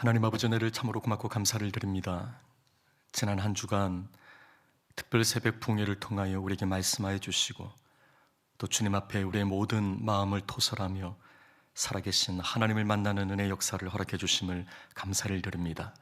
하나님 아버지, 은혜를 참으로 고맙고 감사를 드립니다. 지난 한 주간 특별 새벽 풍요를 통하여 우리에게 말씀하여 주시고, 또 주님 앞에 우리의 모든 마음을 토설하며 살아계신 하나님을 만나는 은혜 역사를 허락해 주심을 감사를 드립니다.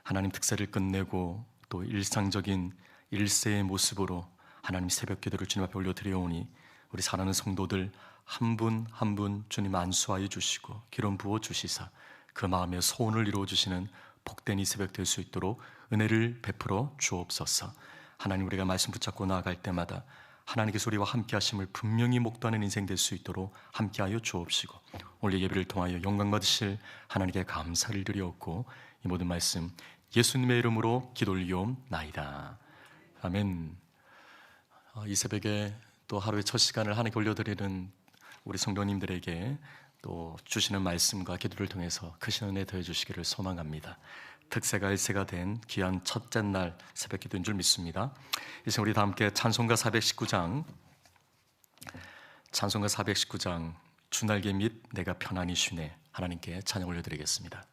하나님 특세를 끝내고 또 일상적인 일세의 모습으로 하나님 새벽 기도를 주님 앞에 올려드려오니, 우리 사랑하는 성도들 한 분 한 분 주님 안수하여 주시고 기름 부어 주시사 그 마음의 소원을 이루어 주시는 복된 이 새벽 될 수 있도록 은혜를 베풀어 주옵소서. 하나님, 우리가 말씀 붙잡고 나아갈 때마다 하나님께서 우리와 함께 하심을 분명히 목도하는 인생 될 수 있도록 함께하여 주옵시고, 오늘 예배를 통하여 영광 받으실 하나님께 감사를 드리옵고, 이 모든 말씀 예수님의 이름으로 기도 올리옵나이다. 아멘. 이 새벽에 또 하루의 첫 시간을 하나님께 올려드리는 우리 성도님들에게 또 주시는 말씀과 기도를 통해서 크신 은혜 더해 주시기를 소망합니다. 특세가 일세가 된 귀한 첫째 날 새벽 기도인 줄 믿습니다. 이제 우리 다 함께 찬송가 419장 주날개 및 내가 편안히 쉬네, 하나님께 찬양 올려드리겠습니다.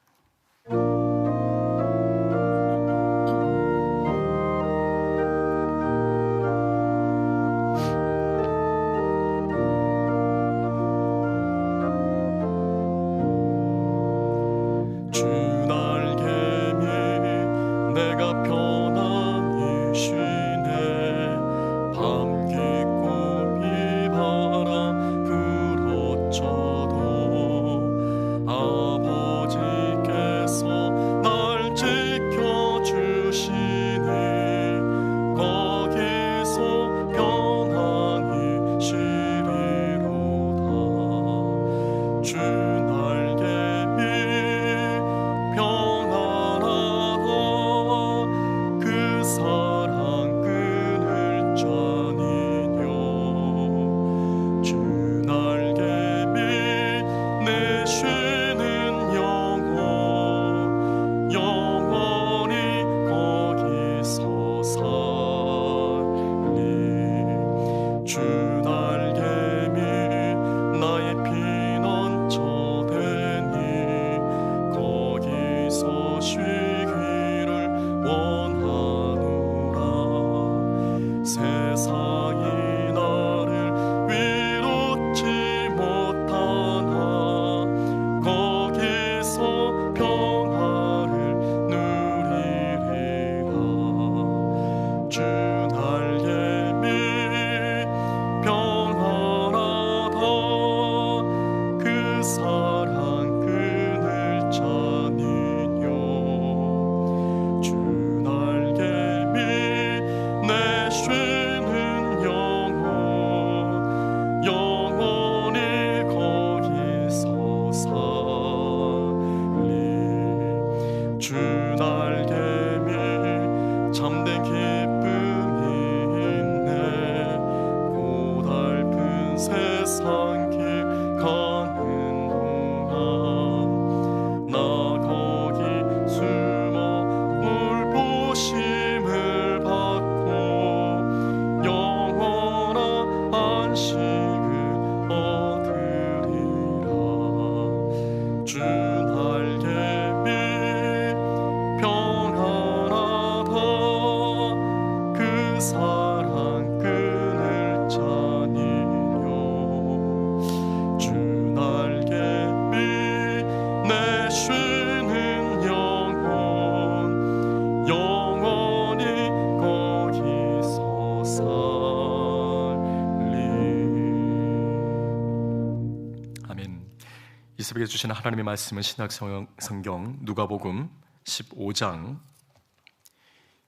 이 새벽에 주시는 하나님의 말씀은 신약 성경 누가복음 15장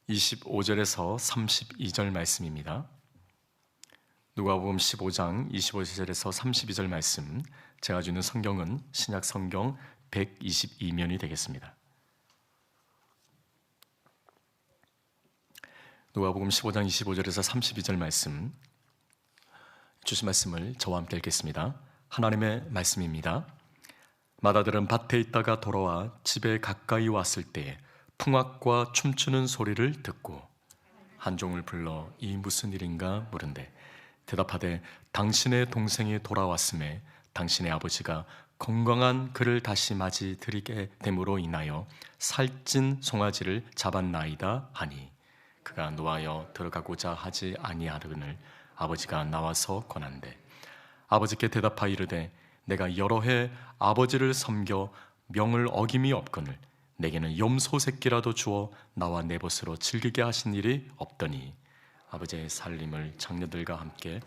25절에서 32절 말씀입니다. 누가복음 15장 25절에서 32절 말씀, 제가 주는 성경은 신약 성경 122면이 되겠습니다. 누가복음 15장 25절에서 32절 말씀, 주신 말씀을 저와 함께 읽겠습니다. 하나님의 말씀입니다. 마다들은 밭에 있다가 돌아와 집에 가까이 왔을 때 풍악과 춤추는 소리를 듣고 한 종을 불러 이 무슨 일인가 물은데, 대답하되 당신의 동생이 돌아왔음에 당신의 아버지가 건강한 그를 다시 맞이 드리게 됨으로 인하여 살찐 송아지를 잡았나이다 하니 그가 노하여 들어가고자 하지 아니하거늘 아버지가 나와서 권한대 아버지께 대답하여 이르되 내가 여러 해 아버지를 섬겨 명을 어김이 없거늘 내게는 염소 새끼라도 주어 나와 내 벗으로 즐기게 하신 일이 없더니 아버지의 살림을 장녀들과 함께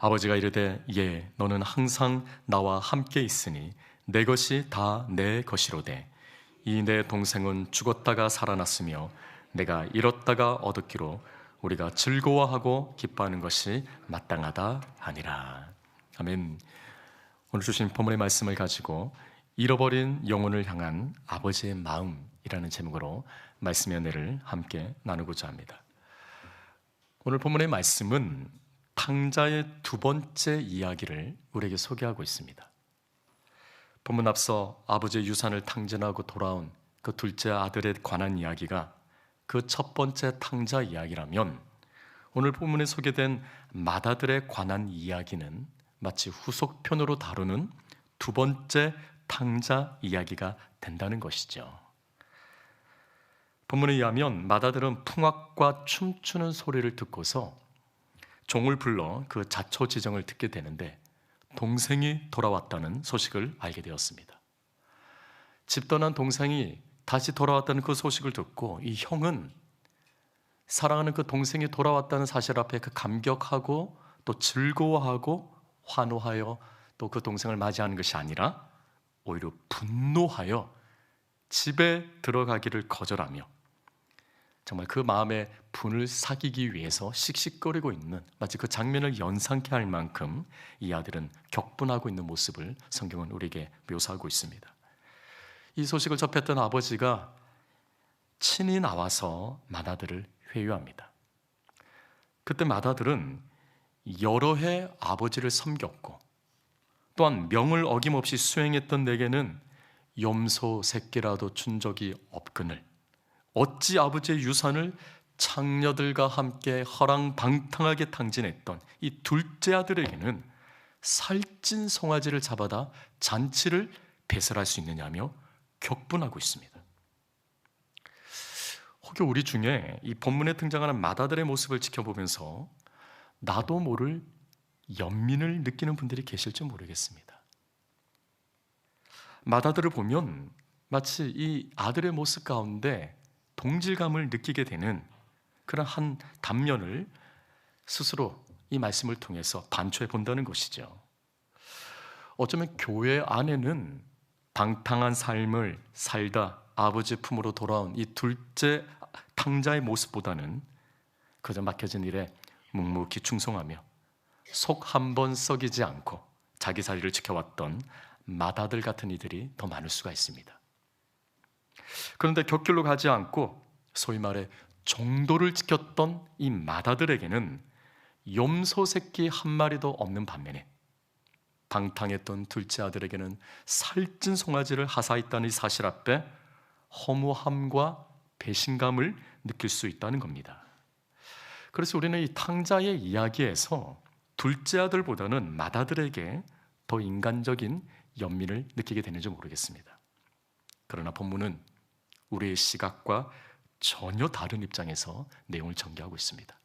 아버지가 이르되 예 너는 항상 나와 함께 있으니 내 것이 다 내 것이로되 이 내 동생은 죽었다가 살아났으며 내가 잃었다가 얻었기로 우리가 즐거워하고 기뻐하는 것이 마땅하다 하니라. 아멘. 오늘 주신 본문의 말씀을 가지고 잃어버린 영혼을 향한 아버지의 마음이라는 제목으로 말씀의 은혜를 함께 나누고자 합니다. 오늘 본문의 말씀은 탕자의 두 번째 이야기를 우리에게 소개하고 있습니다. 본문 앞서 아버지의 유산을 탕진하고 돌아온 그 둘째 아들에 관한 이야기가 그 첫 번째 탕자 이야기라면 오늘 본문에 소개된 맏아들에 관한 이야기는 마치 후속편으로 다루는 두 번째 탕자 이야기가 된다는 것이죠. 본문에 의하면 맏아들은 풍악과 춤추는 소리를 듣고서 종을 불러 그 자초지정을 듣게 되는데 동생이 돌아왔다는 소식을 알게 되었습니다. 집 떠난 동생이 다시 돌아왔다는 그 소식을 듣고 이 형은 사랑하는 그 동생이 돌아왔다는 사실 앞에 그 감격하고 또 즐거워하고 환호하여 또 그 동생을 맞이하는 것이 아니라 오히려 분노하여 집에 들어가기를 거절하며 정말 그 마음의 분을 사기기 위해서 씩씩거리고 있는 마치 그 장면을 연상케 할 만큼 이 아들은 격분하고 있는 모습을 성경은 우리에게 묘사하고 있습니다. 이 소식을 접했던 아버지가 친히 나와서 맏아들을 회유합니다. 그때 맏아들은 여러 해 아버지를 섬겼고 또한 명을 어김없이 수행했던 내게는 염소 새끼라도 준 적이 없거늘 어찌 아버지의 유산을 창녀들과 함께 허랑방탕하게 탕진했던 이 둘째 아들에게는 살찐 송아지를 잡아다 잔치를 배설할 수 있느냐며 격분하고 있습니다. 혹여 우리 중에 이 본문에 등장하는 맏아들의 모습을 지켜보면서 나도 모를 연민을 느끼는 분들이 계실지 모르겠습니다. 맏아들을 보면 마치 이 아들의 모습 가운데 동질감을 느끼게 되는 그런 한 단면을 스스로 이 말씀을 통해서 반추해 본다는 것이죠. 어쩌면 교회 안에는 방탕한 삶을 살다 아버지 품으로 돌아온 이 둘째 탕자의 모습보다는 그저 맡겨진 일에 묵묵히 충성하며 속 한 번 썩이지 않고 자기 자리를 지켜왔던 맏아들 같은 이들이 더 많을 수가 있습니다. 그런데 곁길로 가지 않고 소위 말해 정도를 지켰던 이 맏아들에게는 염소 새끼 한 마리도 없는 반면에 방탕했던 둘째 아들에게는 살찐 송아지를 하사했다는 이 사실 앞에 허무함과 배신감을 느낄 수 있다는 겁니다. 그래서 우리는 이 탕자의 이야기에서 둘째 아들보다는 맏아들에게 더 인간적인 연민을 느끼게 되는지 모르겠습니다. 그러나 본문은 우리의 시각과 전혀 다른 입장에서 내용을 전개하고 있습니다.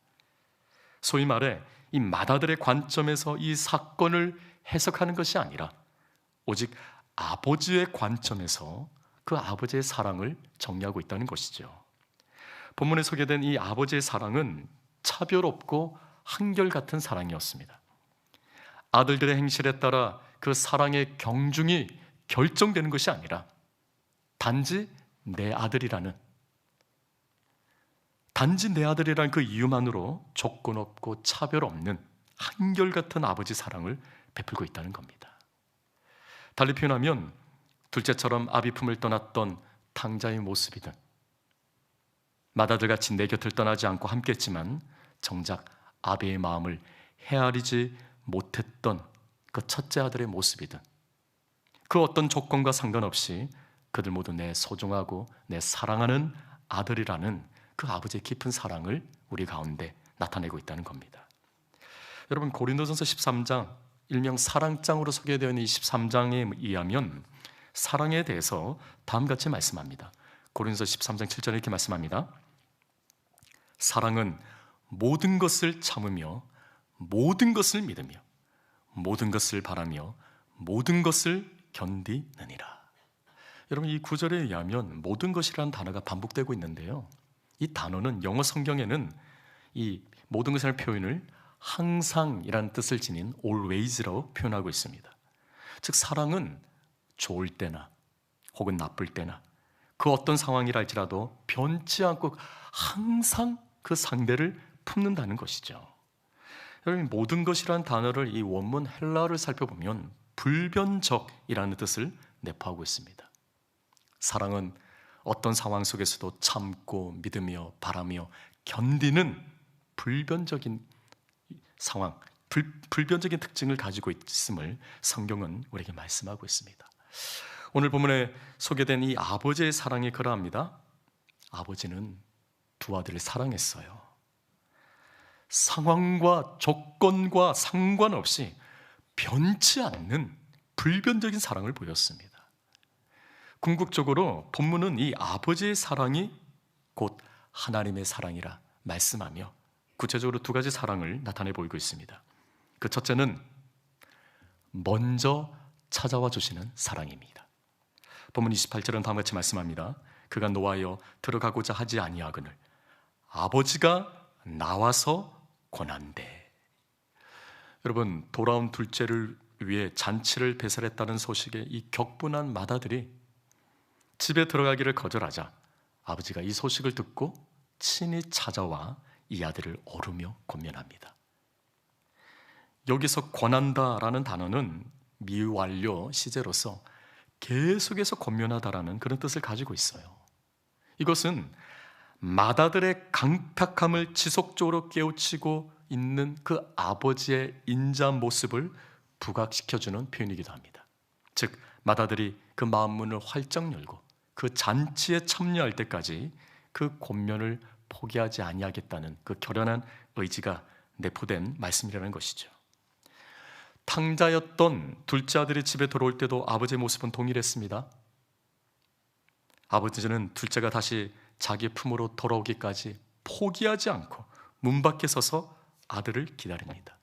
소위 말해 이 맏아들의 관점에서 이 사건을 해석하는 것이 아니라 오직 아버지의 관점에서 그 아버지의 사랑을 정리하고 있다는 것이죠. 본문에 소개된 이 아버지의 사랑은 차별 없고 한결같은 사랑이었습니다. 아들들의 행실에 따라 그 사랑의 경중이 결정되는 것이 아니라 단지 내 아들이라는 그 이유만으로 조건 없고 차별 없는 한결같은 아버지 사랑을 베풀고 있다는 겁니다. 달리 표현하면 둘째처럼 아비 품을 떠났던 탕자의 모습이든 맏아들같이 내 곁을 떠나지 않고 함께했지만 정작 아비의 마음을 헤아리지 못했던 그 첫째 아들의 모습이든 그 어떤 조건과 상관없이 그들 모두 내 소중하고 내 사랑하는 아들이라는 그 아버지의 깊은 사랑을 우리 가운데 나타내고 있다는 겁니다. 여러분, 고린도전서 13장, 일명 사랑장으로 소개되어 있는 이 13장에 의하면 사랑에 대해서 다음과 같이 말씀합니다. 고린도서 13장 7절에 이렇게 말씀합니다. 사랑은 모든 것을 참으며 모든 것을 믿으며 모든 것을 바라며 모든 것을 견디느니라. 여러분, 이 구절에 의하면 모든 것이라는 단어가 반복되고 있는데요, 이 단어는 영어 성경에는 이 모든 것이라는 표현을 항상이라는 뜻을 지닌 always라고 표현하고 있습니다. 즉, 사랑은 좋을 때나 혹은 나쁠 때나 그 어떤 상황이라 할지라도 변치 않고 항상 그 상대를 품는다는 것이죠. 여러분, 모든 것이라는 단어를 이 원문 헬라어를 살펴보면 불변적이라는 뜻을 내포하고 있습니다. 사랑은 어떤 상황 속에서도 참고 믿으며 바라며 견디는 불변적인 상황, 불변적인 특징을 가지고 있음을 성경은 우리에게 말씀하고 있습니다. 오늘 본문에 소개된 이 아버지의 사랑이 그러합니다. 아버지는 두 아들을 사랑했어요. 상황과 조건과 상관없이 변치 않는 불변적인 사랑을 보였습니다. 궁극적으로 본문은 이 아버지의 사랑이 곧 하나님의 사랑이라 말씀하며 구체적으로 두 가지 사랑을 나타내 보이고 있습니다. 그 첫째는 먼저 찾아와 주시는 사랑입니다. 본문 28절은 다음과 같이 말씀합니다. 그가 노하여 들어가고자 하지 아니하거늘 아버지가 나와서 권한대. 여러분, 돌아온 둘째를 위해 잔치를 배설했다는 소식에 이 격분한 맏아들이 집에 들어가기를 거절하자 아버지가 이 소식을 듣고 친히 찾아와 이 아들을 오르며 권면합니다. 여기서 권한다라는 단어는 미완료 시제로서 계속해서 권면하다라는 그런 뜻을 가지고 있어요. 이것은 맏아들의 강팍함을 지속적으로 깨우치고 있는 그 아버지의 인자한 모습을 부각시켜주는 표현이기도 합니다. 즉, 맏아들이 그 마음문을 활짝 열고 그 잔치에 참여할 때까지 그 권면을 포기하지 아니하겠다는 그 결연한 의지가 내포된 말씀이라는 것이죠. 탕자였던 둘째 아들이 집에 들어올 때도 아버지의 모습은 동일했습니다. 아버지는 둘째가 다시 자기 품으로 돌아오기까지 포기하지 않고 문 밖에 서서 아들을 기다립니다.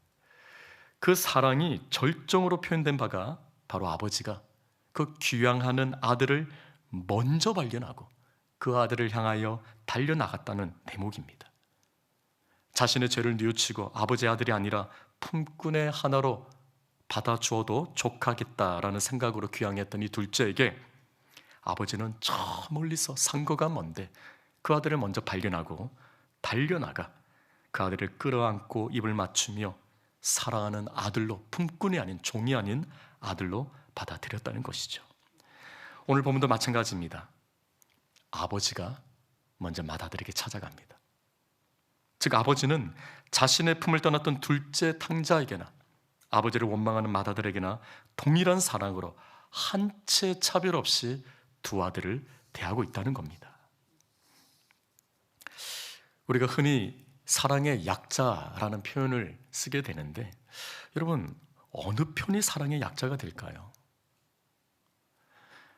그 사랑이 절정으로 표현된 바가 바로 아버지가 그 귀향하는 아들을 먼저 발견하고 그 아들을 향하여 달려나갔다는 대목입니다. 자신의 죄를 뉘우치고 아버지의 아들이 아니라 품꾼의 하나로 받아주어도 족하겠다라는 생각으로 귀향했던 이 둘째에게 아버지는 저 멀리서 상거가 먼데 그 아들을 먼저 발견하고 달려나가 그 아들을 끌어안고 입을 맞추며 사랑하는 아들로, 품꾼이 아닌 종이 아닌 아들로 받아들였다는 것이죠. 오늘 본문도 마찬가지입니다. 아버지가 먼저 맏아들에게 찾아갑니다. 즉, 아버지는 자신의 품을 떠났던 둘째 탕자에게나 아버지를 원망하는 맏아들에게나 동일한 사랑으로 한 채 차별 없이 두 아들을 대하고 있다는 겁니다. 우리가 흔히 사랑의 약자라는 표현을 쓰게 되는데, 여러분, 어느 편이 사랑의 약자가 될까요?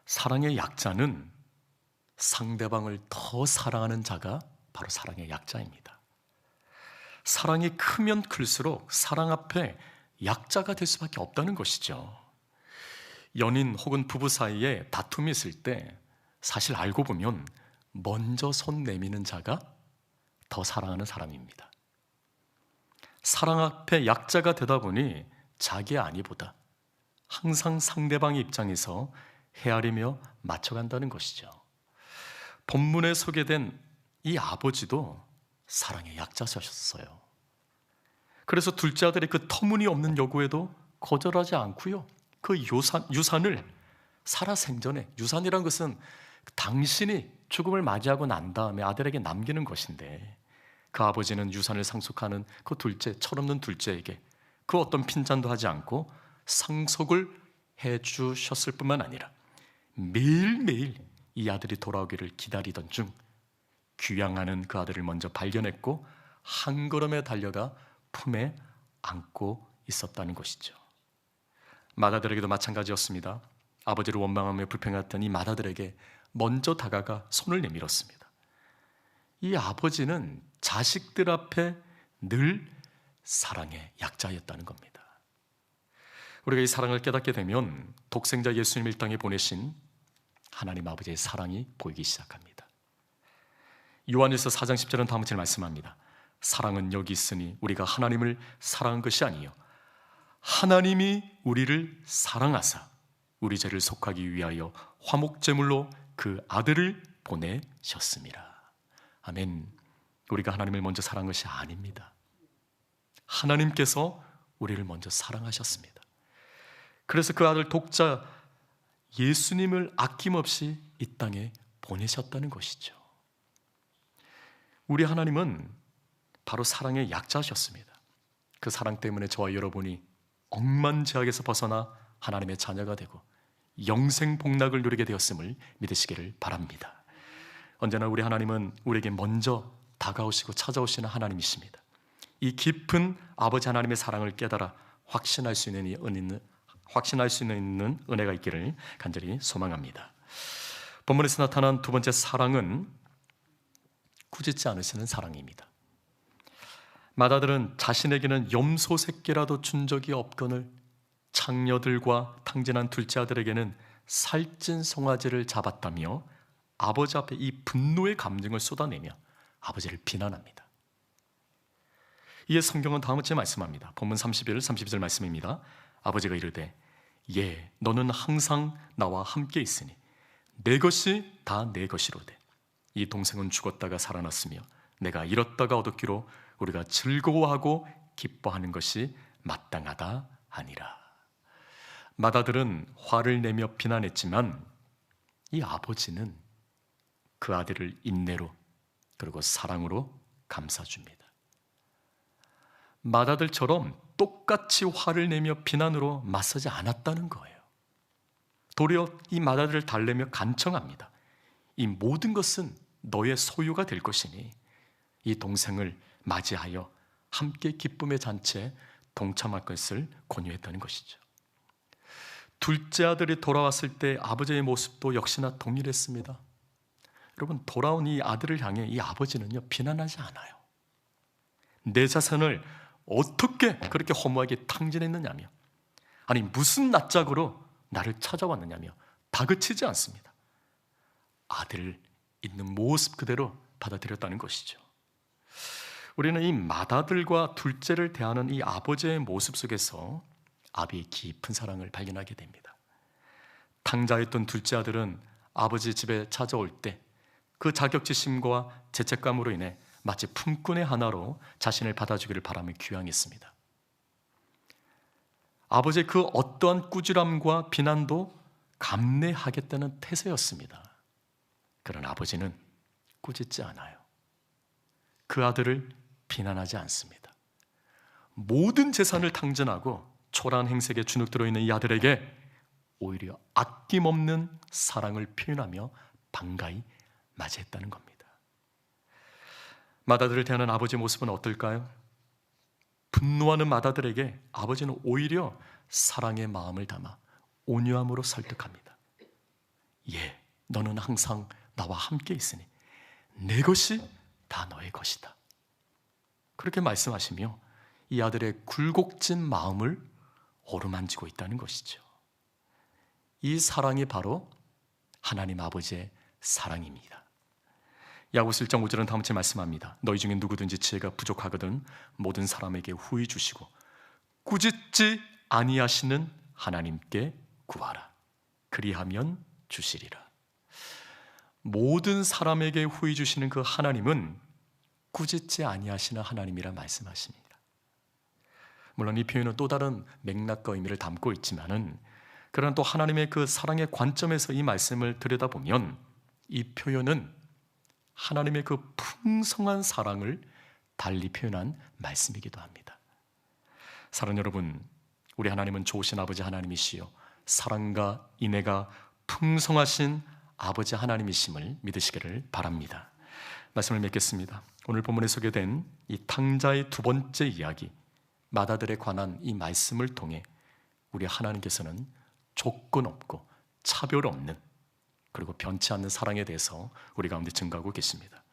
사랑의 약자는 상대방을 더 사랑하는 자가 바로 사랑의 약자입니다. 사랑이 크면 클수록 사랑 앞에 약자가 될 수밖에 없다는 것이죠. 연인 혹은 부부 사이에 다툼이 있을 때 사실 알고 보면 먼저 손 내미는 자가 더 사랑하는 사람입니다. 사랑 앞에 약자가 되다 보니 자기의 안위보다 항상 상대방의 입장에서 헤아리며 맞춰간다는 것이죠. 본문에 소개된 이 아버지도 사랑의 약자셨어요. 그래서 둘째 아들의 그 터무니없는 요구에도 거절하지 않고요, 그 유산을 살아생전에, 유산이란 것은 당신이 죽음을 맞이하고 난 다음에 아들에게 남기는 것인데, 그 아버지는 유산을 상속하는 그 둘째, 철없는 둘째에게 그 어떤 핀잔도 하지 않고 상속을 해주셨을 뿐만 아니라 매일매일 이 아들이 돌아오기를 기다리던 중 귀향하는 그 아들을 먼저 발견했고 한 걸음에 달려가 품에 안고 있었다는 것이죠. 마다들에게도 마찬가지였습니다. 아버지를 원망하며 불평했던 이 마다들에게 먼저 다가가 손을 내밀었습니다. 이 아버지는 자식들 앞에 늘 사랑의 약자였다는 겁니다. 우리가 이 사랑을 깨닫게 되면 독생자 예수님을 이 땅에 보내신 하나님 아버지의 사랑이 보이기 시작합니다. 요한일서 4장 10절은 다음처럼 말씀합니다. 사랑은 여기 있으니 우리가 하나님을 사랑한 것이 아니요 하나님이 우리를 사랑하사 우리 죄를 속하기 위하여 화목제물로 그 아들을 보내셨습니다. 아멘. 우리가 하나님을 먼저 사랑한 것이 아닙니다. 하나님께서 우리를 먼저 사랑하셨습니다. 그래서 그 아들 독자 예수님을 아낌없이 이 땅에 보내셨다는 것이죠. 우리 하나님은 바로 사랑의 약자셨습니다. 그 사랑 때문에 저와 여러분이 억만제약에서 벗어나 하나님의 자녀가 되고 영생 복락을 누리게 되었음을 믿으시기를 바랍니다. 언제나 우리 하나님은 우리에게 먼저 다가오시고 찾아오시는 하나님이십니다. 이 깊은 아버지 하나님의 사랑을 깨달아 확신할 수 있는 은혜가 있기를 간절히 소망합니다. 본문에서 나타난 두 번째 사랑은 꾸짖지 않으시는 사랑입니다. 마다들은 자신에게는 염소 새끼라도 준 적이 없거늘 창녀들과 탕진한 둘째 아들에게는 살찐 송아지를 잡았다며 아버지 앞에 이 분노의 감정을 쏟아내며 아버지를 비난합니다. 이에 성경은 다음같이 말씀합니다. 본문 31, 32절 말씀입니다. 아버지가 이르되 예, 너는 항상 나와 함께 있으니 내 것이 다 내 것이로되 이 동생은 죽었다가 살아났으며 내가 잃었다가 얻었기로 우리가 즐거워하고 기뻐하는 것이 마땅하다 하니라. 마다들은 화를 내며 비난했지만 이 아버지는 그 아들을 인내로 그리고 사랑으로 감싸줍니다. 마다들처럼 똑같이 화를 내며 비난으로 맞서지 않았다는 거예요. 도리어 이 마다들을 달래며 간청합니다. 이 모든 것은 너의 소유가 될 것이니 이 동생을 맞이하여 함께 기쁨의 잔치에 동참할 것을 권유했다는 것이죠. 둘째 아들이 돌아왔을 때 아버지의 모습도 역시나 동일했습니다. 여러분, 돌아온 이 아들을 향해 이 아버지는요 비난하지 않아요. 내 자손을 어떻게 그렇게 허무하게 탕진했느냐며, 아니 무슨 낯짝으로 나를 찾아왔느냐며 다그치지 않습니다. 아들을 있는 모습 그대로 받아들였다는 것이죠. 우리는 이 맏아들과 둘째를 대하는 이 아버지의 모습 속에서 아비의 깊은 사랑을 발견하게 됩니다. 탕자였던 둘째 아들은 아버지 집에 찾아올 때 그 자격지심과 죄책감으로 인해 마치 품꾼의 하나로 자신을 받아주기를 바라며 귀향했습니다. 아버지의 그 어떠한 꾸지람과 비난도 감내하겠다는 태세였습니다. 그러나 아버지는 꾸짖지 않아요. 그 아들을 비난하지 않습니다. 모든 재산을 탕진하고 초라한 행색에 주눅들어 있는 이 아들에게 오히려 아낌없는 사랑을 표현하며 반가이 맞이했다는 겁니다. 맏아들을 대하는 아버지의 모습은 어떨까요? 분노하는 맏아들에게 아버지는 오히려 사랑의 마음을 담아 온유함으로 설득합니다. 예, 너는 항상 나와 함께 있으니 내 것이 다 너의 것이다. 그렇게 말씀하시며 이 아들의 굴곡진 마음을 어루만지고 있다는 것이죠. 이 사랑이 바로 하나님 아버지의 사랑입니다. 야고보서 1장 5절은 다음같이 말씀합니다. 너희 중에 누구든지 지혜가 부족하거든 모든 사람에게 후히 주시고 꾸짖지 아니하시는 하나님께 구하라. 그리하면 주시리라. 모든 사람에게 후히 주시는 그 하나님은 꾸짖지 아니하시는 하나님이라 말씀하십니다. 물론 이 표현은 또 다른 맥락과 의미를 담고 있지만은 그러나 또 하나님의 그 사랑의 관점에서 이 말씀을 들여다보면 이 표현은 하나님의 그 풍성한 사랑을 달리 표현한 말씀이기도 합니다. 사랑하는 여러분, 우리 하나님은 좋으신 아버지 하나님이시요 사랑과 인애가 풍성하신 아버지 하나님이심을 믿으시기를 바랍니다. 말씀을 맺겠습니다. 오늘 본문에 소개된 이 탕자의 두 번째 이야기, 마다들에 관한 이 말씀을 통해 우리 하나님께서는 조건 없고 차별 없는 그리고 변치 않는 사랑에 대해서 우리 가운데 증거하고 계십니다.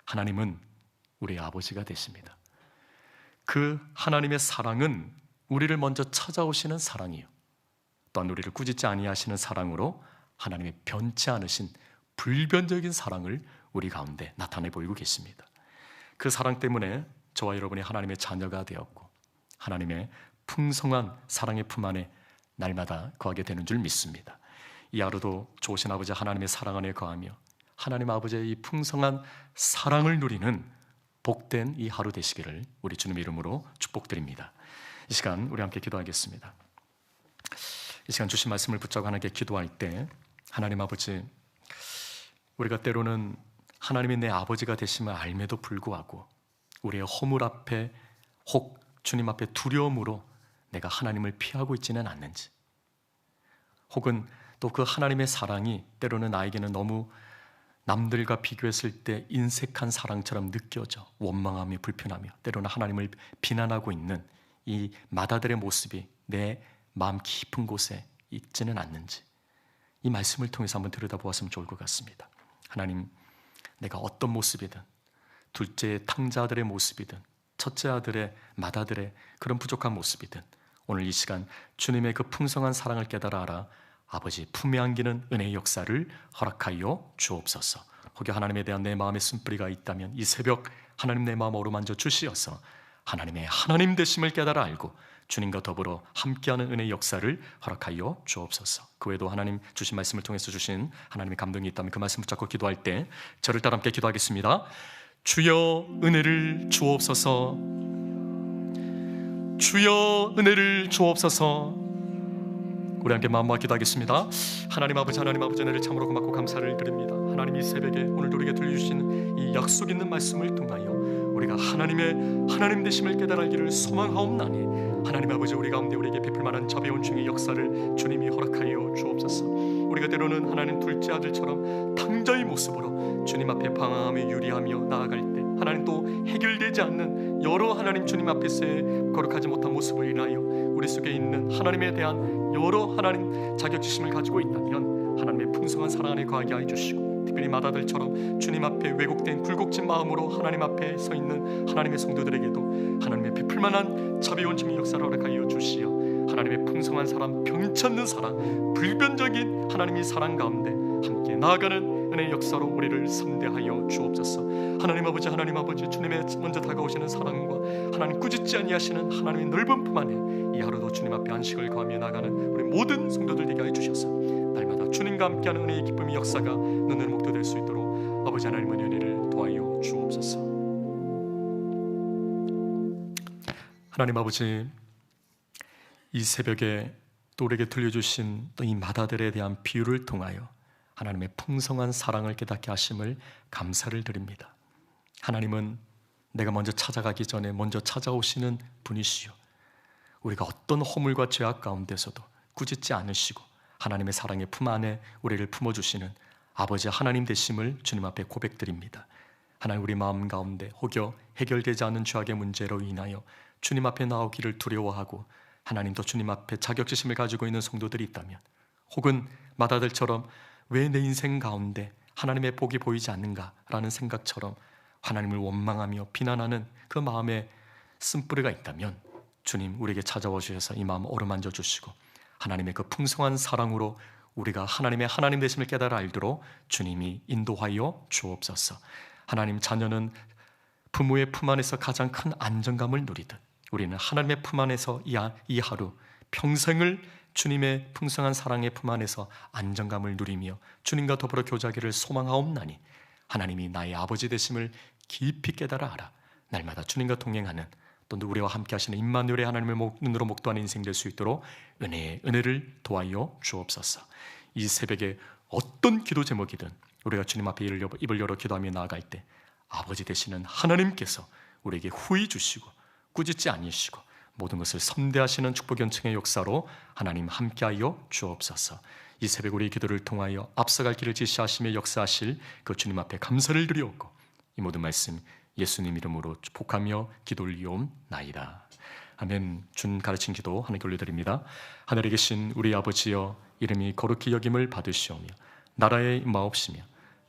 하나님은 우리의 아버지가 되십니다. 그 하나님의 사랑은 우리를 먼저 찾아오시는 사랑이요, 또한 우리를 꾸짖지 아니하시는 사랑으로 하나님의 변치 않으신 불변적인 사랑을 우리 가운데 나타내 보이고 계십니다. 그 사랑 때문에 저와 여러분이 하나님의 자녀가 되었고 하나님의 풍성한 사랑의 품 안에 날마다 거하게 되는 줄 믿습니다. 이 하루도 좋으신 아버지 하나님의 사랑 안에 거하며 하나님 아버지의 이 풍성한 사랑을 누리는 복된 이 하루 되시기를 우리 주님 이름으로 축복드립니다. 이 시간 우리 함께 기도하겠습니다. 이 시간 주신 말씀을 붙잡고 하나님께 기도할 때, 하나님 아버지, 우리가 때로는 하나님이 내 아버지가 되심을 알매도 불구하고 우리의 허물 앞에 혹 주님 앞에 두려움으로 내가 하나님을 피하고 있지는 않는지, 혹은 또 그 하나님의 사랑이 때로는 나에게는 너무 남들과 비교했을 때 인색한 사랑처럼 느껴져 원망하며 불편하며 때로는 하나님을 비난하고 있는 이 마다들의 모습이 내 마음 깊은 곳에 있지는 않는지, 이 말씀을 통해서 한번 들여다보았으면 좋을 것 같습니다. 하나님, 내가 어떤 모습이든, 둘째 탕자들의 모습이든, 첫째 아들의 마다들의 그런 부족한 모습이든, 오늘 이 시간 주님의 그 풍성한 사랑을 깨달아 알아 아버지 품에 안기는 은혜의 역사를 허락하여 주옵소서. 혹여 하나님에 대한 내 마음의 쓴뿌리가 있다면 이 새벽 하나님 내 마음 어루만져 주시어서 하나님의 하나님 되심을 깨달아 알고 주님과 더불어 함께하는 은혜의 역사를 허락하여 주옵소서. 그 외에도 하나님 주신 말씀을 통해서 주신 하나님의 감동이 있다면 그 말씀 붙잡고 기도할 때 저를 따라 함께 기도하겠습니다. 주여 은혜를 주옵소서. 주여 은혜를 주옵소서. 우리 함께 마음모아 기도하겠습니다. 하나님 아버지 은혜를 참으로 고맙고 감사를 드립니다. 하나님 이 새벽에 오늘도 우리에게 들려주신 이 약속 있는 말씀을 통하여 우리가 하나님의 하나님 되심을 깨달기를 소망하옵나니 하나님 아버지 우리 가운데 우리에게 베풀 만한 자비온 중의 역사를 주님이 허락하여 주옵소서. 우리가 때로는 하나님 둘째 아들처럼 탕자의 모습으로 주님 앞에 방황하며 유리하며 나아갈 때 하나님 또 해결되지 않는 여러 하나님 주님 앞에서의 거룩하지 못한 모습을 인하여 우리 속에 있는 하나님에 대한 여러 하나님 자격지심을 가지고 있다면 하나님의 풍성한 사랑 안에 거하게 하여 주시고, 특별히 마다들처럼 주님 앞에 왜곡된 굴곡진 마음으로 하나님 앞에 서 있는 하나님의 성도들에게도 하나님의 베풀만한 자비온 증의 역사를 허락하여 주시어 하나님의 풍성한 사랑, 병찮는 사랑, 불변적인 하나님의 사랑 가운데 함께 나아가는 은혜의 역사로 우리를 선대하여 주옵소서. 하나님 아버지 주님의 먼저 다가오시는 사랑과 하나님 꾸짖지 아니하시는 하나님의 넓은 품 안에 이 하루도 주님 앞에 안식을 거하며 나가는 우리 모든 성도들 되게 하여 주셔서 날마다 주님과 함께하는 은혜의 기쁨의 역사가 눈으로 목도될 수 있도록 아버지 하나님의 은혜를 도와여 주옵소서. 하나님 아버지, 이 새벽에 또 우리에게 들려주신 또 이 마다들에 대한 비유를 통하여 하나님의 풍성한 사랑을 깨닫게 하심을 감사를 드립니다. 하나님은 내가 먼저 찾아가기 전에 먼저 찾아오시는 분이시요, 우리가 어떤 허물과 죄악 가운데서도 꾸짖지 않으시고 하나님의 사랑의 품 안에 우리를 품어주시는 아버지 하나님 되심을 주님 앞에 고백드립니다. 하나님, 우리 마음 가운데 혹여 해결되지 않은 죄악의 문제로 인하여 주님 앞에 나오기를 두려워하고 하나님도 주님 앞에 자격지심을 가지고 있는 성도들이 있다면, 혹은 마다들처럼 왜 내 인생 가운데 하나님의 복이 보이지 않는가라는 생각처럼 하나님을 원망하며 비난하는 그 마음에 쓴뿌리가 있다면 주님 우리에게 찾아와 주셔서 이 마음 어루만져 주시고 하나님의 그 풍성한 사랑으로 우리가 하나님의 하나님 되심을 깨달아 알도록 주님이 인도하여 주옵소서. 하나님, 자녀는 부모의 품 안에서 가장 큰 안정감을 누리듯 우리는 하나님의 품 안에서 이 하루 평생을 주님의 풍성한 사랑의 품 안에서 안정감을 누리며 주님과 더불어 교제하기를 소망하옵나니 하나님이 나의 아버지 되심을 깊이 깨달아 알아 날마다 주님과 동행하는, 또 우리와 함께 하시는 임마누엘의 하나님을 눈으로 목도하는 인생 될 수 있도록 은혜를 도와여 주옵소서. 이 새벽에 어떤 기도 제목이든 우리가 주님 앞에 입을 열어 기도하며 나아갈 때 아버지 되시는 하나님께서 우리에게 후히 주시고 꾸짖지 아니시고 모든 것을 선대하시는 축복 연층의 역사로 하나님 함께하여 주옵소서. 이 새벽 우리의 기도를 통하여 앞서갈 길을 지시하시며 역사하실 그 주님 앞에 감사를 드리옵고 이 모든 말씀 예수님 이름으로 축복하며 기도 올리옵나이다. 아멘. 준 가르친 기도 하나님께 올려드립니다. 하늘에 계신 우리 아버지여, 이름이 거룩히 여김을 받으시오며 나라의 임하옵시며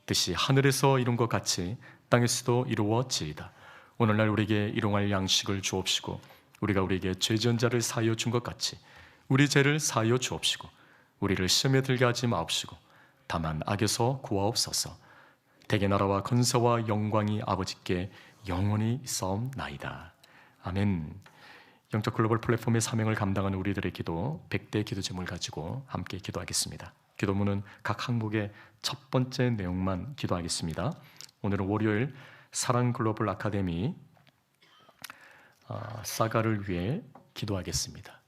뜻이 하늘에서 이룬 것 같이 땅에서도 이루어지이다. 오늘날 우리에게 일용할 양식을 주옵시고 우리가 우리에게 죄 지은 자를 사하여 준 것 같이 우리 죄를 사하여 주옵시고 우리를 시험에 들게 하지 마옵시고 다만 악에서 구하옵소서. 대개 나라와 건세와 영광이 아버지께 영원히 있사옵나이다. 아멘. 영적 글로벌 플랫폼의 사명을 감당하는 우리들의 기도 100대 기도 제목을 가지고 함께 기도하겠습니다. 기도문은 각 항목의 첫 번째 내용만 기도하겠습니다. 오늘은 월요일 사랑 글로벌 아카데미 사가를 위해 기도하겠습니다.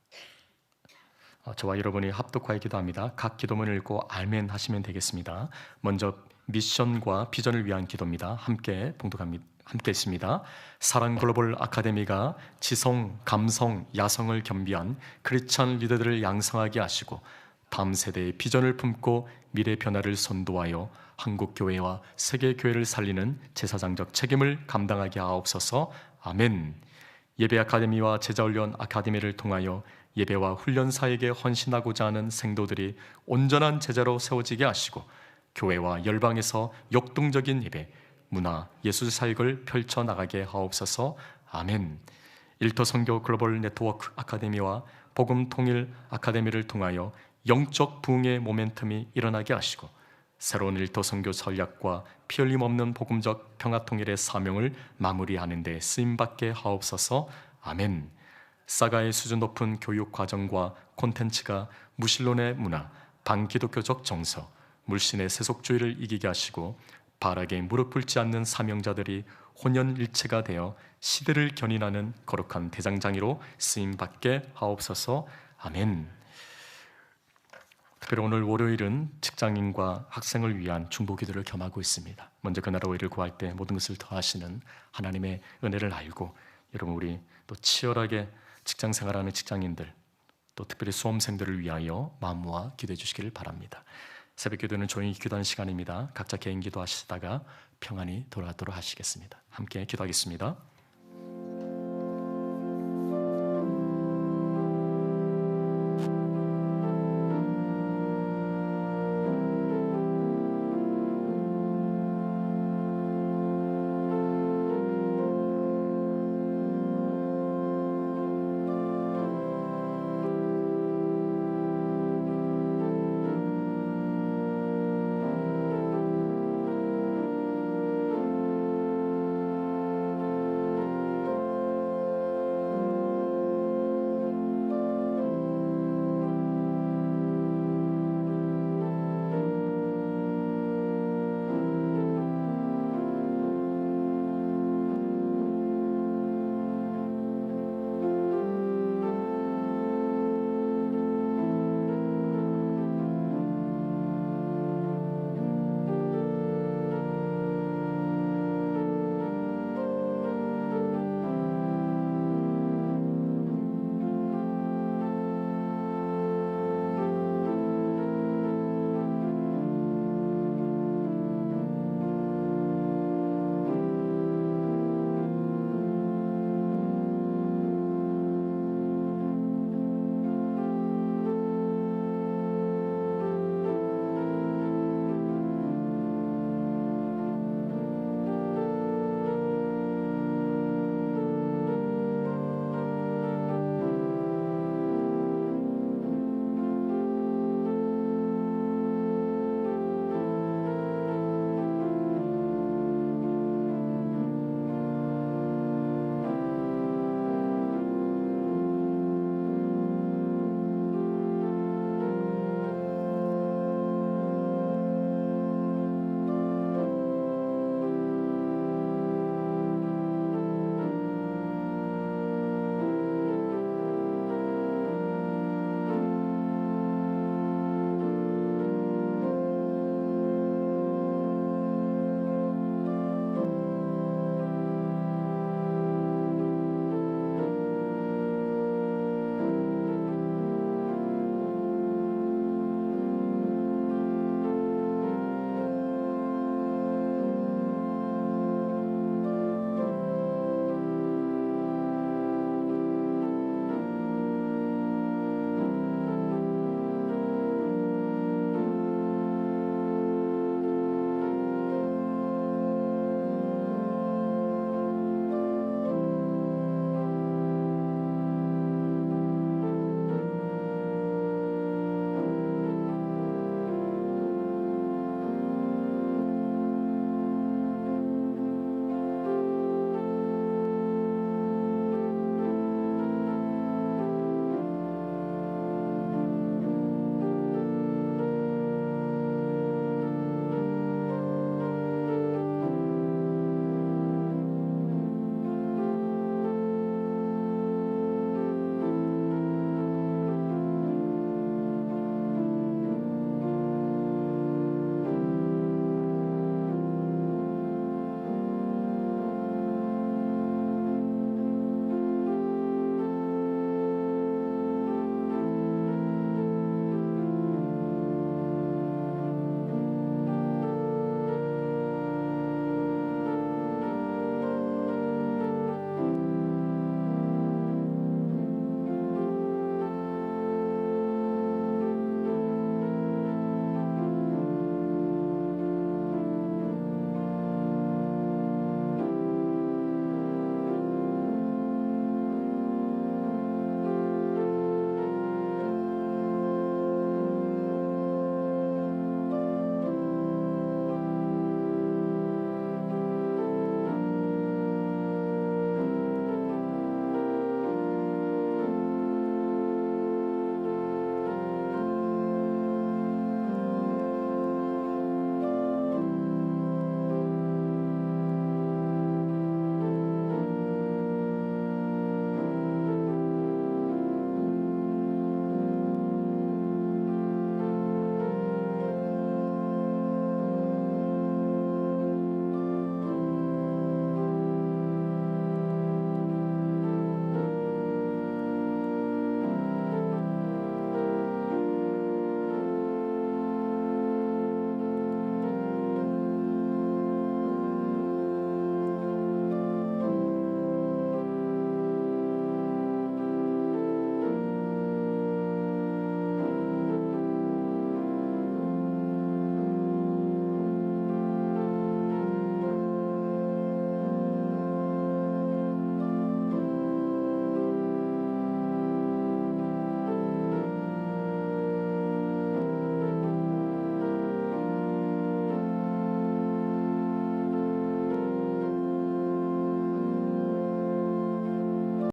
저와 여러분이 합독하여 기도합니다. 각 기도문을 읽고 아멘 하시면 되겠습니다. 먼저 미션과 비전을 위한 기도입니다. 함께 봉독합니다. 함께 있습니다. 사랑 글로벌 아카데미가 지성, 감성, 야성을 겸비한 크리스찬 리더들을 양성하게 하시고 다음 세대의 비전을 품고 미래 변화를 선도하여 한국 교회와 세계 교회를 살리는 제사장적 책임을 감당하게 하옵소서. 아멘. 예배 아카데미와 제자훈련 아카데미를 통하여 예배와 훈련 사역에 헌신하고자 하는 생도들이 온전한 제자로 세워지게 하시고 교회와 열방에서 역동적인 예배, 문화, 예술 사역을 펼쳐나가게 하옵소서. 아멘. 일터 선교 글로벌 네트워크 아카데미와 복음 통일 아카데미를 통하여 영적 부흥의 모멘텀이 일어나게 하시고 새로운 일터 선교 전략과 피 흘림 없는 복음적 평화 통일의 사명을 마무리하는 데 쓰임받게 하옵소서. 아멘. 사가의 수준 높은 교육 과정과 콘텐츠가 무신론의 문화, 반기독교적 정서, 물신의 세속주의를 이기게 하시고 바락에 무릎 꿇지 않는 사명자들이 혼연일체가 되어 시대를 견인하는 거룩한 대장장이로 쓰임받게 하옵소서. 아멘. 특별히 오늘 월요일은 직장인과 학생을 위한 중보기도를 겸하고 있습니다. 먼저 그 나라 의를 구할 때 모든 것을 더하시는 하나님의 은혜를 알고 여러분 우리 또 치열하게 직장생활하는 직장인들 또 특별히 수험생들을 위하여 마음 모아 기도해 주시기를 바랍니다. 새벽 기도는 조용히 기도하는 시간입니다. 각자 개인 기도하시다가 평안히 돌아가도록 하시겠습니다. 함께 기도하겠습니다.